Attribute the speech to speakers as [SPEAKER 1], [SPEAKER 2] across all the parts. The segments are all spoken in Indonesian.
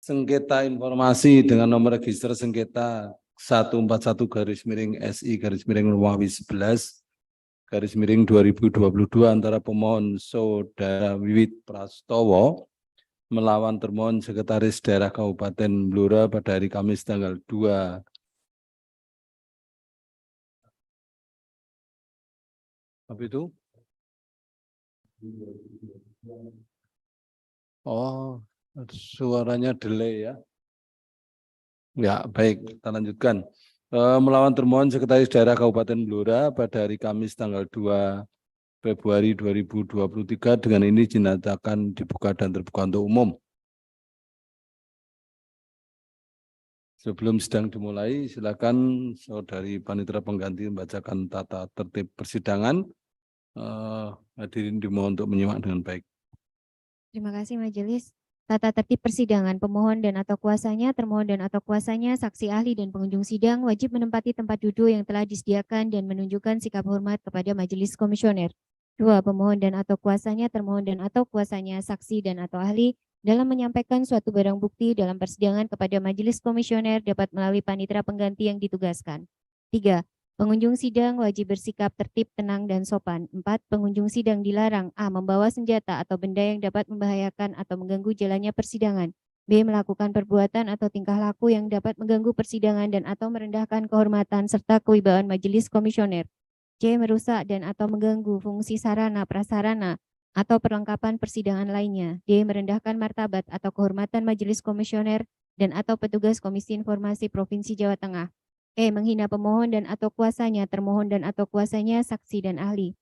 [SPEAKER 1] sengketa informasi dengan nomor register sengketa 141-Romawi 11 antara pemohon Saudara Wiwit Prastowo melawan termohon Sekretaris Daerah Kabupaten Blora pada hari Kamis tanggal 2 apa itu? Oh, suaranya delay ya. Ya, baik, kita lanjutkan. Melawan termohon Sekretaris Daerah Kabupaten Blora pada hari Kamis tanggal 2 Februari 2023 dengan ini dinyatakan dibuka dan terbuka untuk umum. Sebelum sidang dimulai, silakan Saudari Panitera Pengganti membacakan tata tertib persidangan. Hadirin dimohon untuk menyimak dengan baik.
[SPEAKER 2] Terima kasih Majelis. Tata tertib persidangan pemohon dan atau kuasanya, termohon dan atau kuasanya, saksi ahli dan pengunjung sidang wajib menempati tempat duduk yang telah disediakan dan menunjukkan sikap hormat kepada Majelis Komisioner. 2. Pemohon dan atau kuasanya, termohon dan atau kuasanya, saksi dan atau ahli dalam menyampaikan suatu barang bukti dalam persidangan kepada Majelis Komisioner dapat melalui panitera pengganti yang ditugaskan. 3. Pengunjung sidang wajib bersikap tertib, tenang, dan sopan. 4. Pengunjung sidang dilarang A. Membawa senjata atau benda yang dapat membahayakan atau mengganggu jalannya persidangan. B. Melakukan perbuatan atau tingkah laku yang dapat mengganggu persidangan dan atau merendahkan kehormatan serta kewibawaan Majelis Komisioner. C. Merusak dan atau mengganggu fungsi sarana, prasarana, atau perlengkapan persidangan lainnya. D. Merendahkan martabat atau kehormatan Majelis Komisioner dan atau petugas Komisi Informasi Provinsi Jawa Tengah. E. Menghina pemohon dan atau kuasanya, termohon dan atau kuasanya, saksi dan ahli.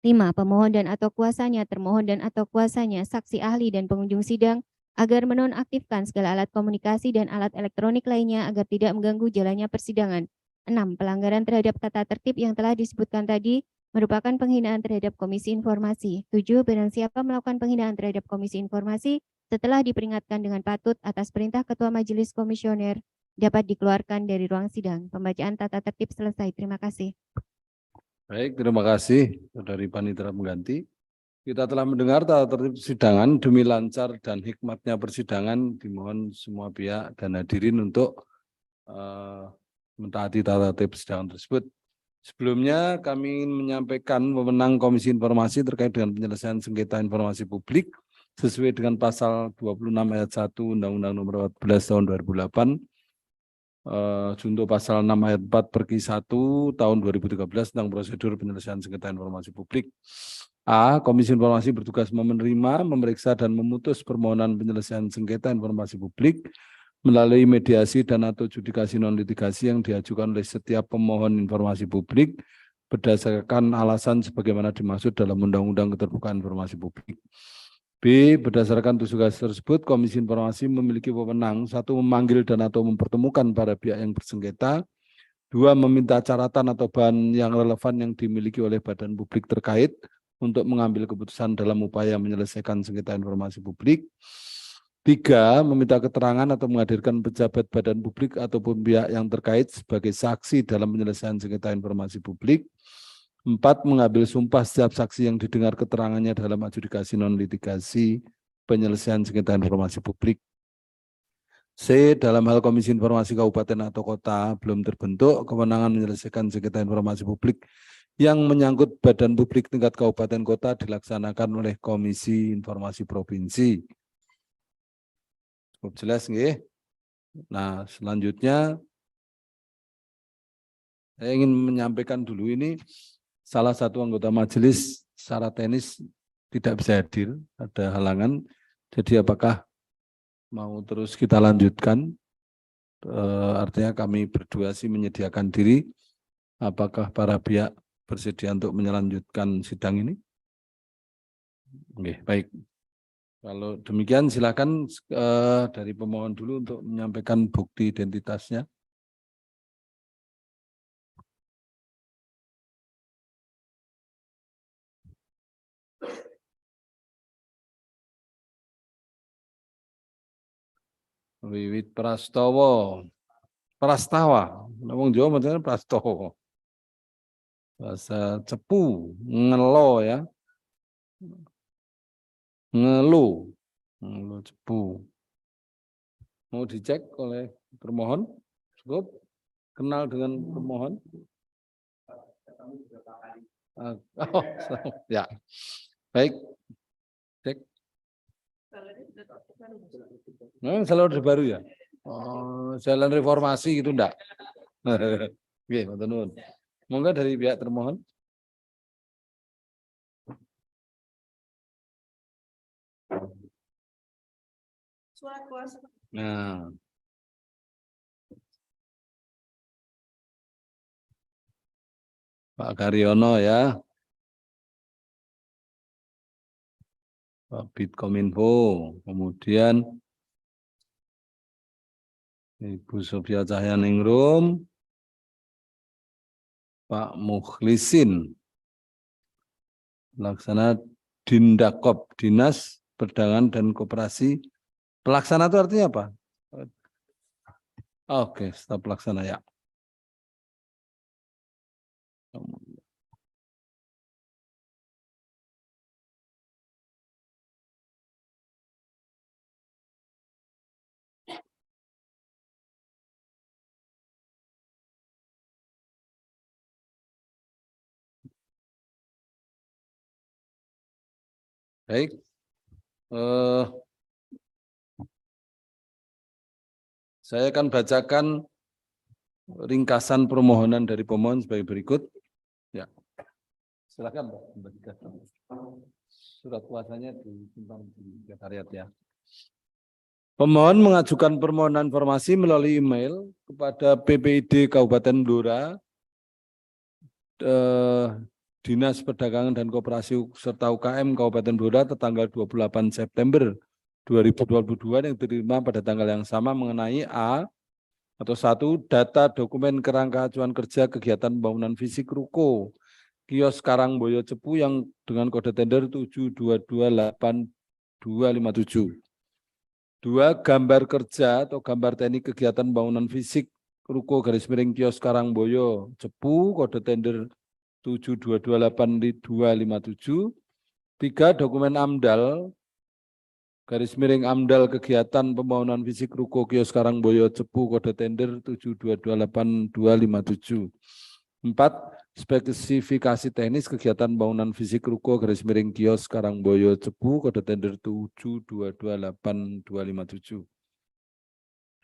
[SPEAKER 2] 5. Pemohon dan atau kuasanya, termohon dan atau kuasanya, saksi ahli dan pengunjung sidang agar menonaktifkan segala alat komunikasi dan alat elektronik lainnya agar tidak mengganggu jalannya persidangan. 6. Pelanggaran terhadap tata tertib yang telah disebutkan tadi merupakan penghinaan terhadap Komisi Informasi. 7. Barang siapa melakukan penghinaan terhadap Komisi Informasi setelah diperingatkan dengan patut atas perintah Ketua Majelis Komisioner dapat dikeluarkan dari ruang sidang. Pembacaan tata tertib selesai. Terima kasih.
[SPEAKER 1] Baik, terima kasih Saudari Panitera Pengganti. Kita telah mendengar tata tertib persidangan. Demi lancar dan hikmatnya persidangan, dimohon semua pihak dan hadirin untuk mentaati tata tertib persidangan tersebut. Sebelumnya kami ingin menyampaikan wewenang Komisi Informasi terkait dengan penyelesaian sengketa informasi publik sesuai dengan pasal 26 ayat 1 Undang-Undang Nomor 14 Tahun 2008 junto pasal 6 ayat 4 Perki 1 tahun 2013 tentang prosedur penyelesaian sengketa informasi publik. A. Komisi Informasi bertugas menerima, memeriksa, dan memutus permohonan penyelesaian sengketa informasi publik melalui mediasi dan atau judikasi non-litigasi yang diajukan oleh setiap pemohon informasi publik berdasarkan alasan sebagaimana dimaksud dalam Undang-Undang Keterbukaan Informasi Publik. B. Berdasarkan tugas tersebut, Komisi Informasi memiliki wewenang 1. Memanggil dan atau mempertemukan para pihak yang bersengketa. 2. Meminta catatan atau bahan yang relevan yang dimiliki oleh badan publik terkait untuk mengambil keputusan dalam upaya menyelesaikan sengketa informasi publik. 3. Meminta keterangan atau menghadirkan pejabat badan publik ataupun pihak yang terkait sebagai saksi dalam penyelesaian sengketa informasi publik. 4. Mengambil sumpah setiap saksi yang didengar keterangannya dalam adjudikasi non-litigasi penyelesaian sengketa informasi publik. C. Dalam hal Komisi Informasi Kabupaten atau Kota belum terbentuk, kewenangan menyelesaikan sengketa informasi publik yang menyangkut badan publik tingkat kabupaten kota dilaksanakan oleh Komisi Informasi Provinsi. Cukup jelas nggih? Nah, selanjutnya saya ingin menyampaikan dulu ini salah satu anggota majelis secara teknis tidak bisa hadir, ada halangan. Jadi apakah mau terus kita lanjutkan? Artinya kami berdua sih menyediakan diri. Apakah para pihak bersedia untuk melanjutkan sidang ini? Oke, baik. Kalau demikian silakan dari pemohon dulu untuk menyampaikan bukti identitasnya. Wiwit Prastowo, Prastawa, ngomong Jawa maksudnya Prastowo. Bahasa cepu, ngelo ya, ngelu, ngelu cepu. Mau dicek oleh termohon? Cukup? Kenal dengan pemohon? Oh, ya. Baik. Cek. Selalu Orde Baru ya? Oh, Jalan Reformasi gitu enggak? Oke, matur nuwun. Monggo dari pihak termohon.
[SPEAKER 3] Surat kuasa.
[SPEAKER 1] Nah, Pak Karyono ya, Pak Bitkominfo, kemudian Ibu Sofia Cahyaningrum, Pak Mukhlisin, pelaksana Dindakop, Dinas Perdagangan dan Koperasi. Pelaksana itu artinya apa? Oke, staf pelaksana ya. Baik. Saya akan bacakan ringkasan permohonan dari pemohon sebagai berikut. Ya, silakan Pak. Surat kuasanya disimpan di sekretariat ya. Pemohon mengajukan permohonan informasi melalui email kepada PPID Kabupaten Blora, Dinas Perdagangan dan Koperasi serta UKM Kabupaten Blora tertanggal 28 September 2022 yang diterima pada tanggal yang sama mengenai A atau 1. Data dokumen kerangka acuan kerja kegiatan pembangunan fisik ruko kios Karangboyo Cepu yang dengan kode tender 7228257. 2. Gambar kerja atau gambar teknik kegiatan pembangunan fisik ruko garis miring kios Karangboyo Cepu kode tender 7228257. 3. Dokumen AMDAL garis miring AMDAL kegiatan pembangunan fisik ruko kios Karangboyo Cepu kode tender 7228257. 4. Spesifikasi teknis kegiatan bangunan fisik ruko garis miring kios Karangboyo Cepu kode tender 7228257.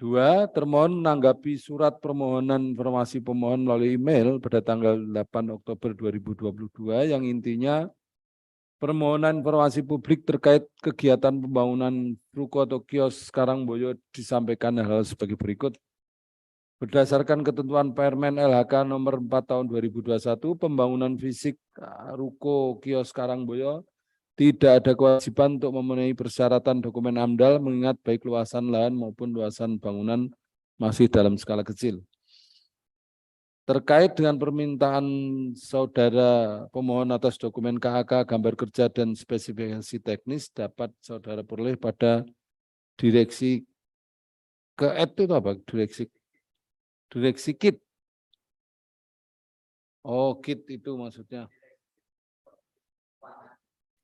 [SPEAKER 1] 2. Termohon menanggapi surat permohonan informasi pemohon melalui email pada tanggal 8 Oktober 2022 yang intinya permohonan informasi publik terkait kegiatan pembangunan ruko atau kios Karangboyo disampaikan hal sebagai berikut. Berdasarkan ketentuan Permen LHK nomor 4 tahun 2021, pembangunan fisik ruko kios Karangboyo tidak ada kewajiban untuk memenuhi persyaratan dokumen AMDAL mengingat baik luasan lahan maupun luasan bangunan masih dalam skala kecil. Terkait dengan permintaan saudara pemohon atas dokumen KHK, gambar kerja, dan spesifikasi teknis dapat saudara peroleh pada direksi itu apa? Direksi KIT. Oh, KIT itu maksudnya.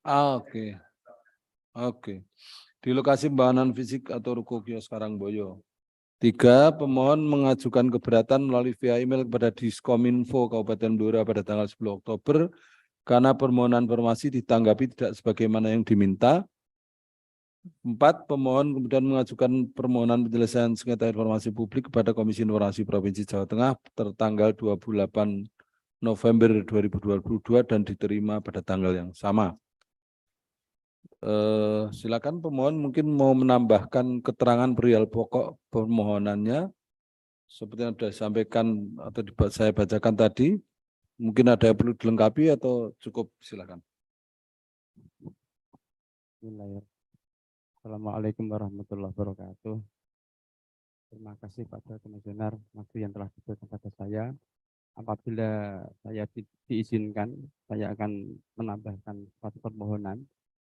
[SPEAKER 1] Oke. Oke. Di lokasi pembangunan fisik atau ruko kios Karangboyo. 3. Pemohon mengajukan keberatan melalui via email kepada Diskominfo Kabupaten Blora pada tanggal 10 Oktober karena permohonan informasi ditanggapi tidak sebagaimana yang diminta. 4. Pemohon kemudian mengajukan permohonan penyelesaian sengketa informasi publik kepada Komisi Informasi Provinsi Jawa Tengah tertanggal 28 November 2022 dan diterima pada tanggal yang sama. Silakan pemohon mungkin mau menambahkan keterangan perihal pokok permohonannya seperti yang sudah disampaikan atau saya bacakan tadi. Mungkin ada yang perlu dilengkapi atau cukup, silakan.
[SPEAKER 4] Assalamualaikum warahmatullahi wabarakatuh. Terima kasih pada komisioner waktu yang telah diberikan pada saya. Apabila saya diizinkan, saya akan menambahkan satu permohonan,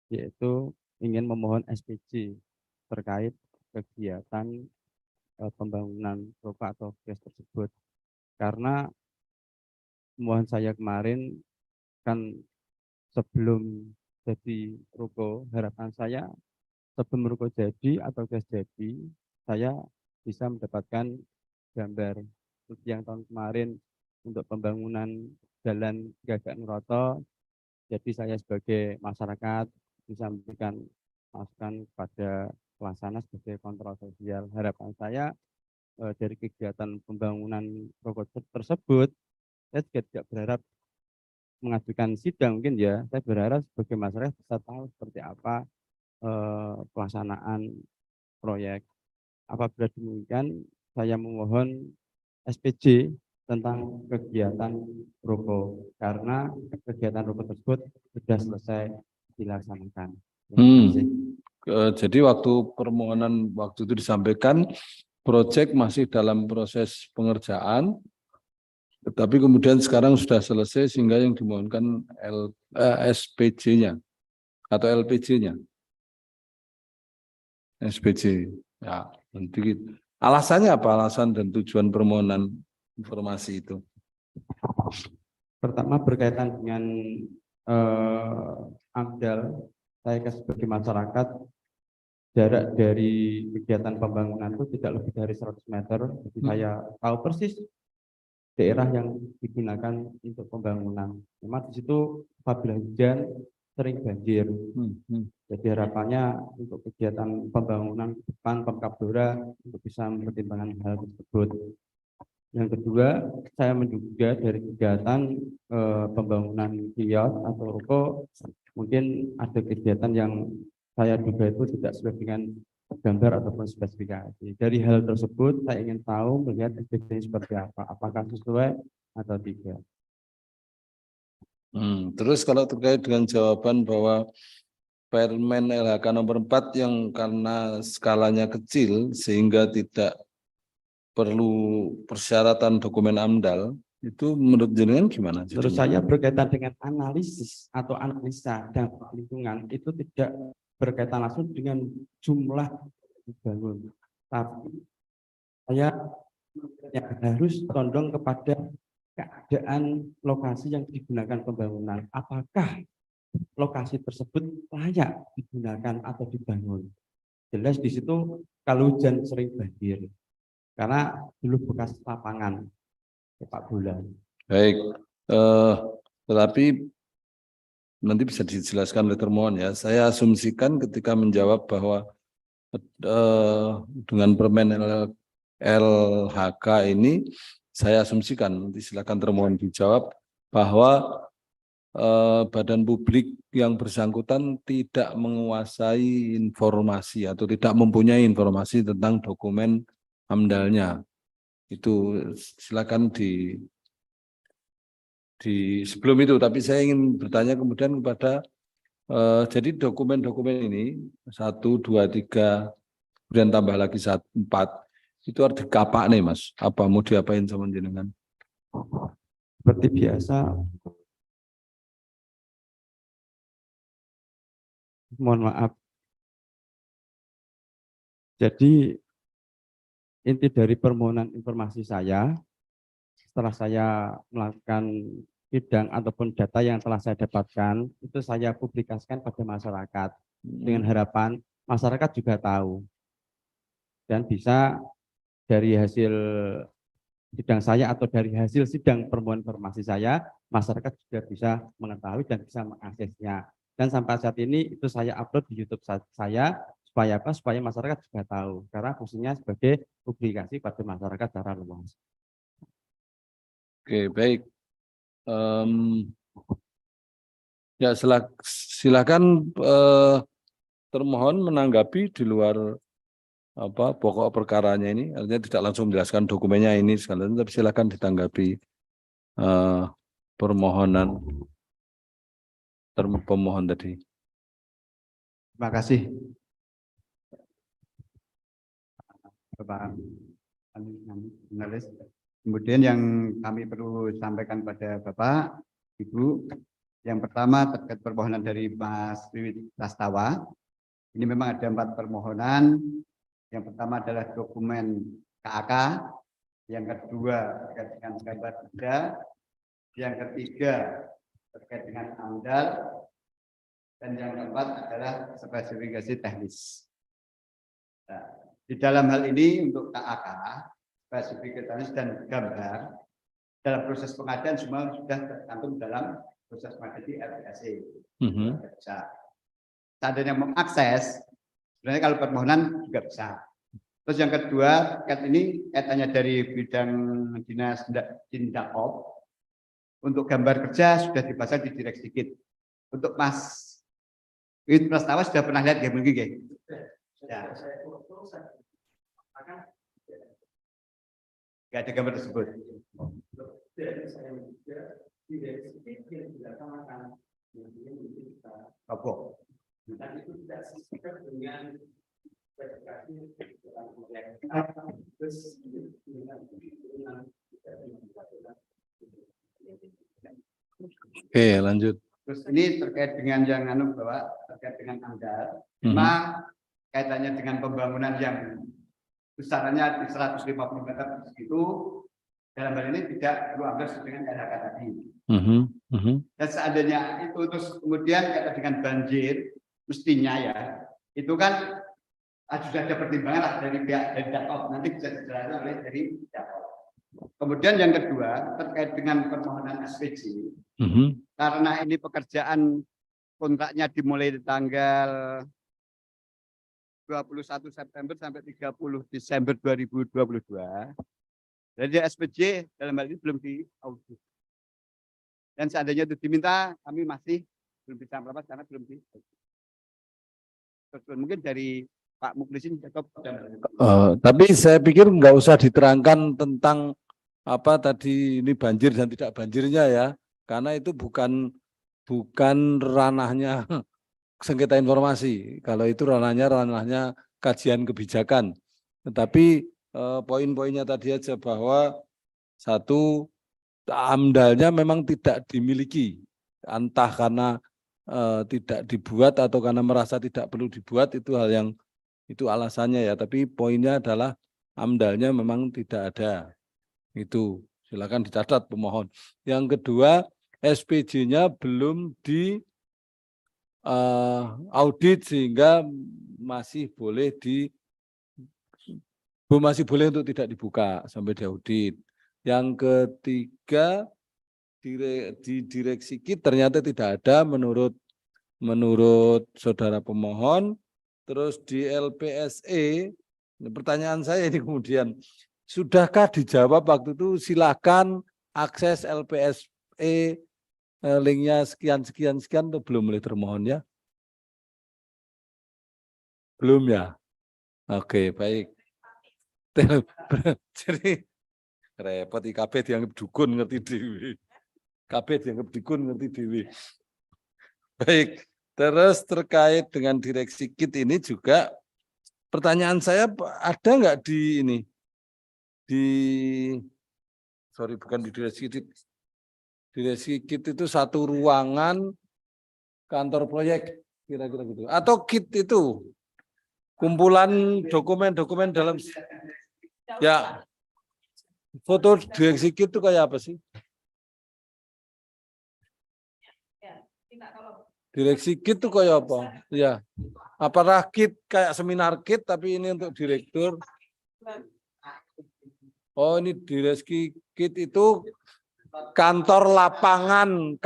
[SPEAKER 4] yaitu ingin memohon SPJ terkait kegiatan pembangunan ruko atau kios tersebut. Karena mohon saya kemarin kan sebelum jadi ruko, harapan saya sebelum ruko jadi atau kios jadi saya bisa mendapatkan gambar. Seperti yang tahun kemarin untuk pembangunan jalan Gagak Nuroto, jadi saya sebagai masyarakat bisa memberikan masukan kepada pelaksana sebagai kontrol sosial. Harapan saya dari kegiatan pembangunan ruko tersebut, saya juga tidak berharap mengajukan sidang mungkin ya. Saya berharap sebagai masyarakat bisa tahu seperti apa pelaksanaan proyek. Apabila demikian, saya memohon SPJ tentang kegiatan ruko karena kegiatan ruko tersebut sudah selesai dilaksanakan. Terima kasih.
[SPEAKER 1] Jadi waktu permohonan waktu itu disampaikan, proyek masih dalam proses pengerjaan, tetapi kemudian sekarang sudah selesai sehingga yang dimohonkan SPJ-nya atau LPJ-nya. SPJ. Ya, nanti alasannya apa? Alasan dan tujuan permohonan informasi itu.
[SPEAKER 4] Pertama berkaitan dengan AMDAL, saya sebagai masyarakat, jarak dari kegiatan pembangunan itu tidak lebih dari 100 meter. Jadi saya tahu persis daerah yang digunakan untuk pembangunan. Memang di situ apabila hujan sering banjir. Jadi harapannya untuk kegiatan pembangunan depan Pemkab Blora untuk bisa mempertimbangkan hal tersebut. Yang kedua, saya menduga dari kegiatan pembangunan kios atau ruko, mungkin ada kegiatan yang saya duga itu tidak sesuai dengan gambar ataupun spesifikasi. Dari hal tersebut, saya ingin tahu melihat SPJ seperti apa, apakah sesuai atau tidak.
[SPEAKER 1] Terus kalau terkait dengan jawaban bahwa Permen LHK nomor 4 yang karena skalanya kecil sehingga tidak perlu persyaratan dokumen AMDAL, itu menurut jenengan gimana?
[SPEAKER 4] Menurut saya berkaitan dengan analisis atau analisa dampak lingkungan itu tidak berkaitan langsung dengan jumlah dibangun, tapi saya harus condong kepada keadaan lokasi yang digunakan pembangunan. Apakah lokasi tersebut layak digunakan atau dibangun? Jelas di situ kalau hujan sering banjir, karena dulu bekas lapangan sepak bola.
[SPEAKER 1] Baik, tetapi nanti bisa dijelaskan oleh termohon ya. Saya asumsikan ketika menjawab bahwa dengan permen LHK ini, saya asumsikan, nanti silakan termohon dijawab, bahwa badan publik yang bersangkutan tidak menguasai informasi atau tidak mempunyai informasi tentang dokumen AMDAL-nya. Itu silakan di sebelum itu, tapi saya ingin bertanya kemudian kepada jadi dokumen-dokumen ini 1, 2, 3 kemudian tambah lagi 4 itu arti kapak nih Mas, apa mau diapain sama jenengan?
[SPEAKER 4] Seperti biasa, mohon maaf. Jadi inti dari permohonan informasi saya, setelah saya melakukan sidang ataupun data yang telah saya dapatkan, itu saya publikasikan pada masyarakat dengan harapan masyarakat juga tahu dan bisa dari hasil sidang saya atau dari hasil sidang permohonan informasi saya, masyarakat juga bisa mengetahui dan bisa mengaksesnya. Dan sampai saat ini itu saya upload di YouTube saya supaya apa? Supaya masyarakat juga tahu. Karena fungsinya sebagai publikasi pada masyarakat secara luas.
[SPEAKER 1] Oke, baik. Ya, silakan termohon menanggapi di luar apa pokok perkaranya ini, artinya tidak langsung menjelaskan dokumennya ini sekalian, tapi silakan ditanggapi permohonan pemohon tadi.
[SPEAKER 5] Terima kasih, Bapak Analis. Kemudian yang kami perlu sampaikan pada Bapak, Ibu, yang pertama terkait permohonan dari Mas Wiwit Prastawa. Ini memang ada 4 permohonan. Yang pertama adalah dokumen KAK, yang kedua terkait dengan gambar benda, yang ketiga terkait dengan AMDAL, dan yang keempat adalah spesifikasi teknis. Nah, Di dalam hal ini untuk KAK, spesifikasi dan gambar, dalam proses pengadaan semua sudah tercantum dalam proses pengadaan di LPSE. Bisa. Seandainya mengakses, sebenarnya kalau permohonan juga bisa. Terus yang kedua, ini kaitannya dari bidang dinas Dindakop. Untuk gambar kerja sudah dipasang di Direk sedikit. Untuk Mas Prastawa sudah pernah lihat ya mungkin ya? Ya. Nggak ada gambar tersebut. Apa?
[SPEAKER 1] Oke, lanjut.
[SPEAKER 5] Terus ini terkait dengan yang bahwa terkait dengan AMDAL, cuma kaitannya dengan pembangunan yang besarannya di 150 meter itu dalam hal ini tidak perlu ambil sesuai dengan RHK tadi. Dan seandainya itu terus kemudian kaitan dengan banjir, mestinya ya itu kan sudah ada pertimbangan lah dari pihak dari Dakop, nanti bisa dijelaskan oleh dari Dakop. Kemudian yang kedua terkait dengan permohonan SPJ, karena ini pekerjaan kontraknya dimulai di tanggal 21 September sampai 30 Desember 2022. Jadi SPJ dalam hal ini belum diaudit. Dan seandainya itu diminta, kami masih belum bisa melapas karena belum diaudit. Mungkin dari Pak Muklisin cukup.
[SPEAKER 1] Tapi saya pikir nggak usah diterangkan tentang apa tadi ini banjir dan tidak banjirnya ya, karena itu bukan ranahnya sengketa informasi. Kalau itu ranahnya kajian kebijakan. Tetapi poin-poinnya tadi aja bahwa satu, AMDAL-nya memang tidak dimiliki, entah karena tidak dibuat atau karena merasa tidak perlu dibuat, itu hal yang itu alasannya ya. Tapi poinnya adalah AMDAL-nya memang tidak ada. Itu silakan dicatat pemohon. Yang kedua, SPJ-nya belum di audit sehingga masih boleh untuk tidak dibuka sampai diaudit. Yang ketiga, di Direksi KIT ternyata tidak ada menurut saudara pemohon. Terus di LPSE, pertanyaan saya ini kemudian, sudahkah dijawab waktu itu silakan akses LPSE linknya sekian atau belum oleh termohon ya? Belum ya? Oke, baik. Jadi repot IKB dianggap dukun ngerti dewi. KB dianggap dukun ngerti dewi. Baik, terus terkait dengan Direksi KIT ini juga pertanyaan saya ada nggak bukan di Direksi KIT. Direksi KIT itu satu ruangan kantor proyek kira-kira gitu. Atau KIT itu kumpulan dokumen-dokumen dalam ya foto Direksi KIT itu kayak apa sih? Direksi KIT itu kayak apa? Ya. Apakah KIT kayak seminar KIT tapi ini untuk direktur? Oh, ini Direksi KIT itu kantor lapangan,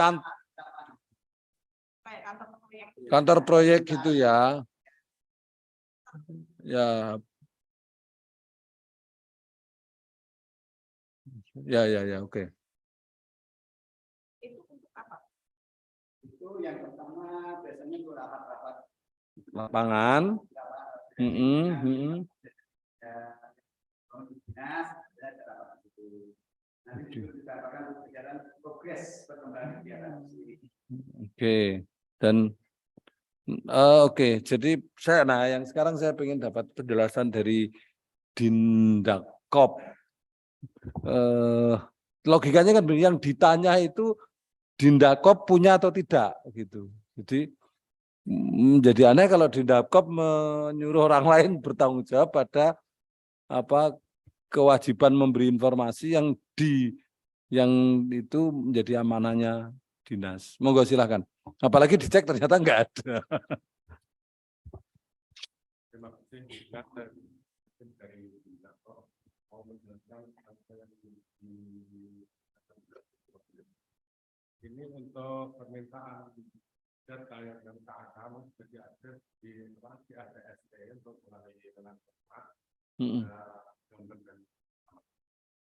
[SPEAKER 1] kantor proyek gitu ya. Ya. Ya, oke.
[SPEAKER 3] Itu untuk apa?
[SPEAKER 5] Itu yang pertama biasanya untuk rapat-rapat
[SPEAKER 1] Lapangan. Oke, dan oke, jadi yang sekarang saya ingin dapat penjelasan dari Dindakop. Logikanya kan yang ditanya itu Dindakop punya atau tidak gitu. Jadi menjadi aneh kalau Dindakop menyuruh orang lain bertanggung jawab pada kewajiban memberi informasi yang itu menjadi amanahnya dinas. Monggo silakan. Apalagi dicek ternyata enggak ada.
[SPEAKER 6] Ini untuk permintaan terkait dengan keagamaan seperti ada di ADST untuk melalui tenaga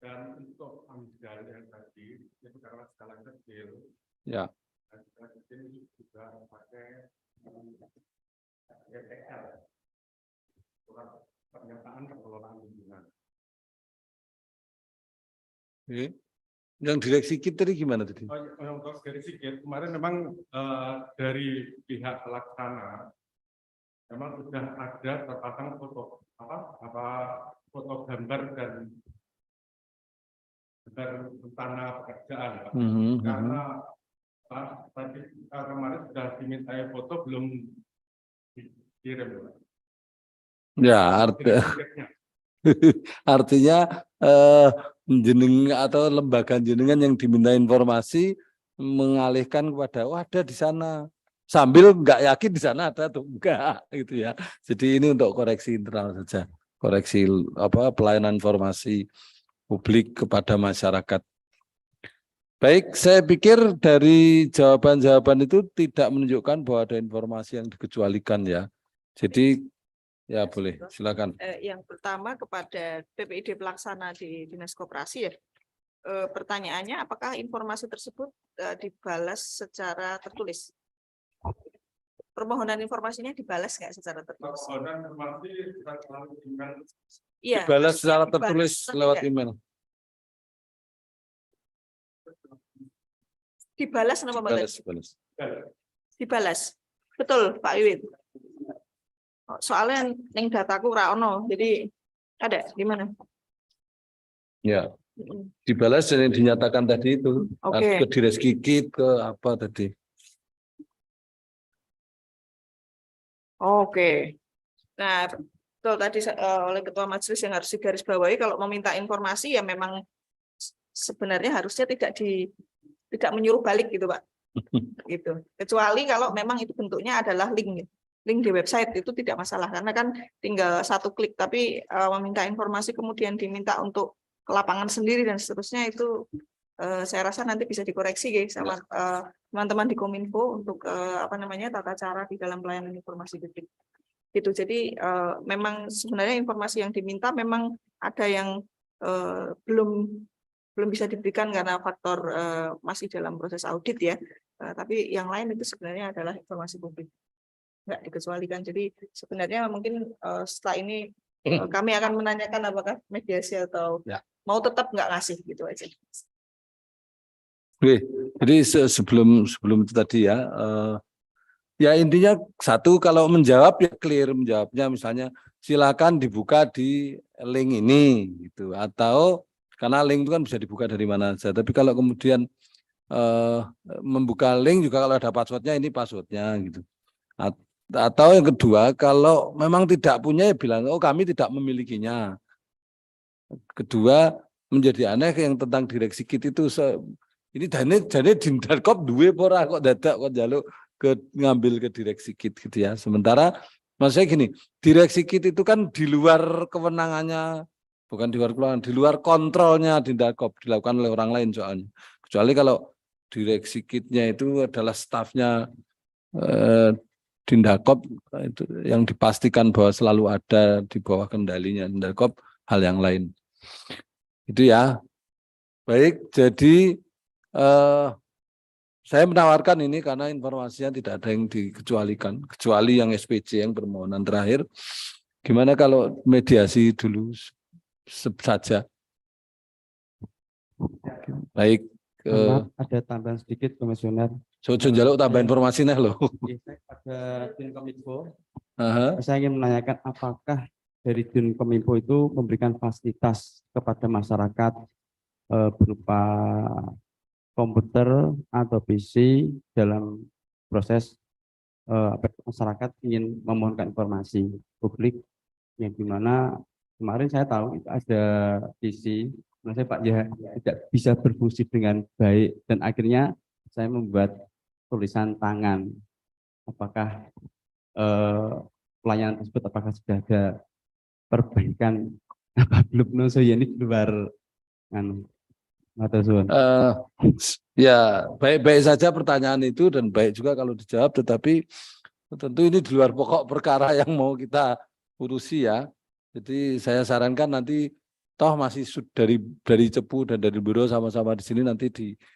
[SPEAKER 6] dan untuk amdal yang tadi itu karena skala kecil
[SPEAKER 1] Ya.
[SPEAKER 6] skala kecil juga pakai EPL surat pernyataan pengelolaan lingkungan.
[SPEAKER 1] Oke. Yang direksi kita tadi gimana tadi?
[SPEAKER 6] Untuk dari sikit kemarin memang dari pihak pelaksana memang sudah ada terpasang foto foto gambar dan tanah pekerjaan, Pak. Karena tadi kemarin sudah dimintai foto belum dikirim, Pak.
[SPEAKER 1] Ya, artinya jeneng atau lembaga jenengan yang diminta informasi mengalihkan kepada ada di sana sambil nggak yakin di sana ada atau enggak gitu ya. Jadi ini untuk koreksi internal saja, koreksi pelayanan informasi publik kepada masyarakat. Baik, saya pikir dari jawaban-jawaban itu tidak menunjukkan bahwa ada informasi yang dikecualikan ya. Jadi ya boleh, silakan.
[SPEAKER 3] Yang pertama kepada PPID pelaksana di Dinas Koperasi ya. Pertanyaannya apakah informasi tersebut dibalas secara tertulis? Permohonan informasinya dibalas nggak secara tertulis?
[SPEAKER 6] Permohonan informasi
[SPEAKER 3] Iya.
[SPEAKER 1] Dibalas secara
[SPEAKER 3] dibalas
[SPEAKER 1] tertulis
[SPEAKER 3] atau
[SPEAKER 1] lewat
[SPEAKER 3] tidak?
[SPEAKER 1] email.
[SPEAKER 3] Dibalas nama Mbak?
[SPEAKER 1] Dibalas.
[SPEAKER 3] Dibalas. Betul Pak Wiwit. Soalnya neng dataku ra ono, jadi ada di mana?
[SPEAKER 1] Ya, dibalas dan yang dinyatakan tadi itu
[SPEAKER 3] Oke.
[SPEAKER 1] ke Dires Kikit ke apa tadi?
[SPEAKER 3] Oke. Nah, betul tadi oleh Ketua Majelis yang harus digarisbawahi kalau meminta informasi ya memang sebenarnya harusnya tidak menyuruh balik gitu, Pak. Gitu. Kecuali kalau memang itu bentuknya adalah link di website itu tidak masalah karena kan tinggal satu klik, tapi meminta informasi kemudian diminta untuk ke lapangan sendiri dan seterusnya itu saya rasa nanti bisa dikoreksi guys sama teman-teman di Kominfo untuk tata cara di dalam pelayanan informasi publik. Gitu. Jadi memang sebenarnya informasi yang diminta memang ada yang belum bisa diberikan karena faktor masih dalam proses audit ya. Tapi yang lain itu sebenarnya adalah informasi publik. Nggak dikecualikan. Jadi sebenarnya mungkin setelah ini kami akan menanyakan apakah mediasi atau mau tetap nggak ngasih gitu aja.
[SPEAKER 1] Oke, jadi sebelum itu tadi ya, ya intinya satu kalau menjawab ya clear menjawabnya, misalnya silakan dibuka di link ini gitu, atau karena link itu kan bisa dibuka dari mana saja. Tapi kalau kemudian membuka link juga kalau ada passwordnya ini passwordnya gitu. Atau yang kedua kalau memang tidak punya ya bilang oh kami tidak memilikinya. Kedua menjadi aneh yang tentang direksi kit itu ini jane Dindarkop duwe ora kok dadak kok njaluk ngambil ke direksi kit gitu ya. Sementara maksudnya gini, direksi kit itu kan di luar kewenangannya, bukan di luar kewenangan, di luar kontrolnya Dindarkop, dilakukan oleh orang lain soalnya. Kecuali kalau direksi kitnya itu adalah stafnya Dindarkop itu yang dipastikan bahwa selalu ada di bawah kendalinya Dindarkop, hal yang lain. Itu ya. Baik, jadi saya menawarkan ini karena informasinya tidak ada yang dikecualikan, kecuali yang SPJ yang permohonan terakhir. Gimana kalau mediasi dulu saja? Baik.
[SPEAKER 4] Ada tambahan sedikit, Komisioner.
[SPEAKER 1] Sojo jaluk tambah informasi nih loh.
[SPEAKER 4] Pada Dinkominfo,
[SPEAKER 1] Aha.
[SPEAKER 4] saya ingin menanyakan apakah dari Dinkominfo itu memberikan fasilitas kepada masyarakat berupa komputer atau PC dalam proses masyarakat ingin memohonkan informasi publik yang dimana kemarin saya tahu itu ada PC, saya Pak ya tidak bisa berfungsi dengan baik dan akhirnya saya membuat tulisan tangan. Apakah pelayanan tersebut apakah sudah ada perbaikan apa belum noso ya ini di luar anu matur suwun.
[SPEAKER 1] Ya, baik-baik saja pertanyaan itu dan baik juga kalau dijawab, tetapi tentu ini di luar pokok perkara yang mau kita urusi ya. Jadi saya sarankan nanti toh masih dari Cepu dan dari Biro sama-sama di sini nanti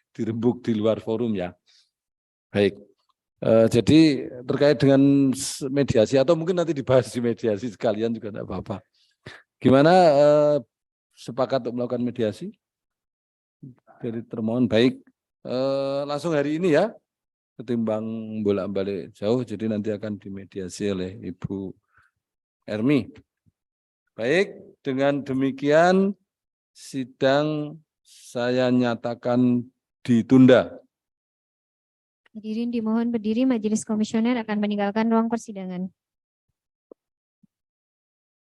[SPEAKER 1] dirembuk di luar forum ya. Baik. Jadi terkait dengan mediasi atau mungkin nanti dibahas di mediasi sekalian juga tidak apa-apa. Gimana sepakat untuk melakukan mediasi? Dari termohon baik. Langsung hari ini ya, ketimbang bolak-balik jauh, jadi nanti akan dimediasi oleh Ibu Ermi. Baik, dengan demikian sidang saya nyatakan ditunda.
[SPEAKER 2] Hadirin dimohon berdiri, Majelis Komisioner akan meninggalkan ruang persidangan.